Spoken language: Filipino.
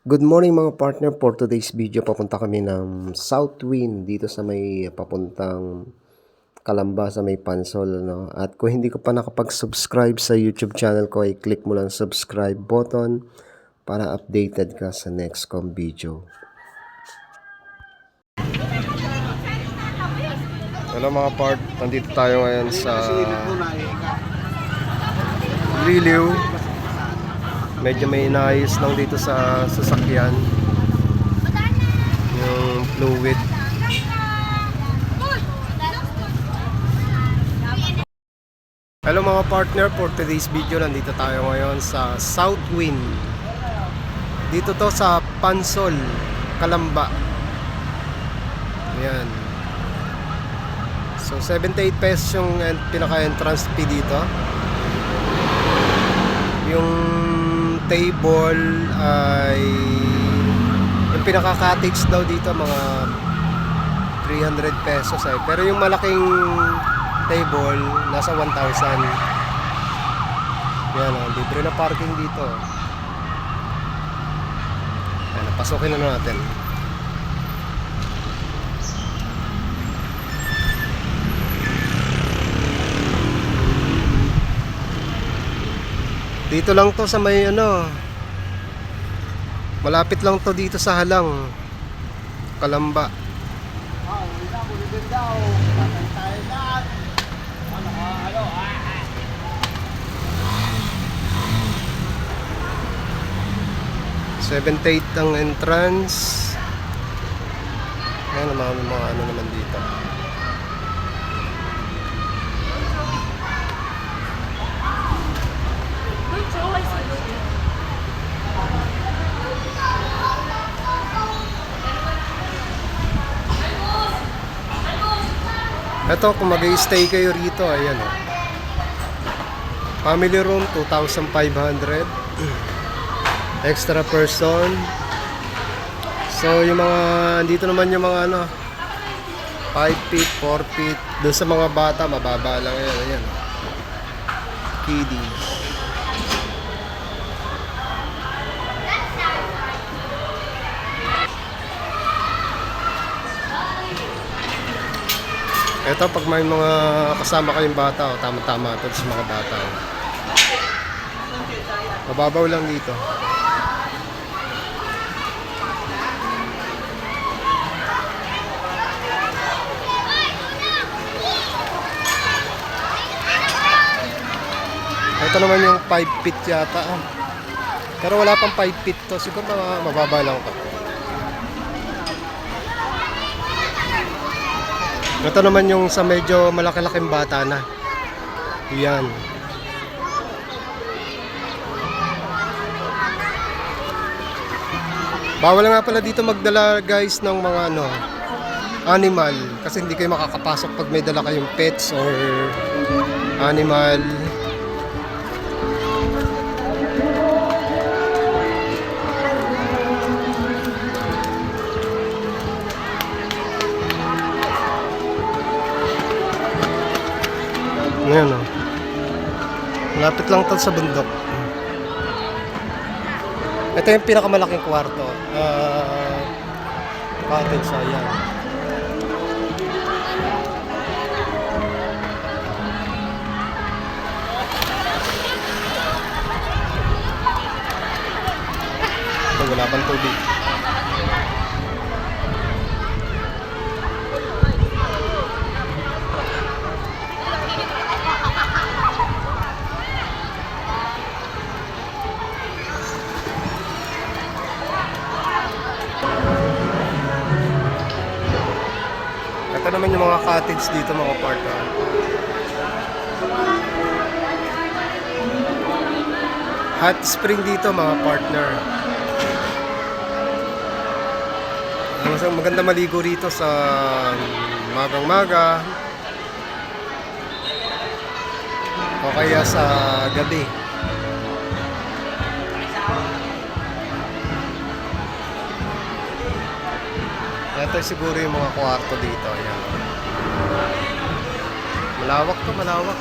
Good morning mga partner. For today's video, papunta kami ng Southwind dito sa may papuntang Calamba sa may Pansol, no? At kung hindi ka pa nakapag-subscribe sa YouTube channel ko, ay click mo lang subscribe button para updated ka sa next kong video. Hello mga part, nandito tayo ngayon sa Liliw. Medyo may inayos lang dito sa sasakyan yung fluid. Hello mga partner, for today's video nandito tayo ngayon sa Southwind. Dito to sa Pansol, Calamba. Ayan. So 78 pesos yung pinaka-entrance fee dito. Yung table ay yung pinaka-cottage daw dito mga 300 pesos ay. Pero yung malaking table nasa 1,000. Yan o, libre na parking dito. Yan, pasokin na natin. Dito lang to sa may malapit lang to dito sa Halang, Calamba. $78 ang entrance. Ayan, mga ano naman dito. Ito, kung mag-i-stay kayo rito, ayan o. Family room, 2,500. Extra person. So, yung mga, dito naman yung mga 5 feet, 4 feet. Doon sa mga bata, mababa lang yan. Ayan. Kiddies. Ito, pag may mga kasama kayong bata, tama-tama ito sa mga bata. Mababaw lang dito. Ito naman yung 5 feet yata. Pero wala pang 5 feet to. Siguro mababa lang to. Ito naman yung sa medyo malaki-laking bata na. Yan. Bawal nga pala dito magdala guys ng mga animal. Kasi hindi kayo makakapasok pag may dala kayong pets or animal. Ngayon malapit lang to sa bundok. Ito yung pinakamalaking kwarto. Cottage, ayan. Ito, wala pang tubig. Ito naman yung mga cottage dito mga partner. Hot spring dito mga partner. Maganda maligo rito sa magang-maga o kaya sa gabi. Ito siguro yung mga kwarto dito. Ayan. Malawak to, malawak.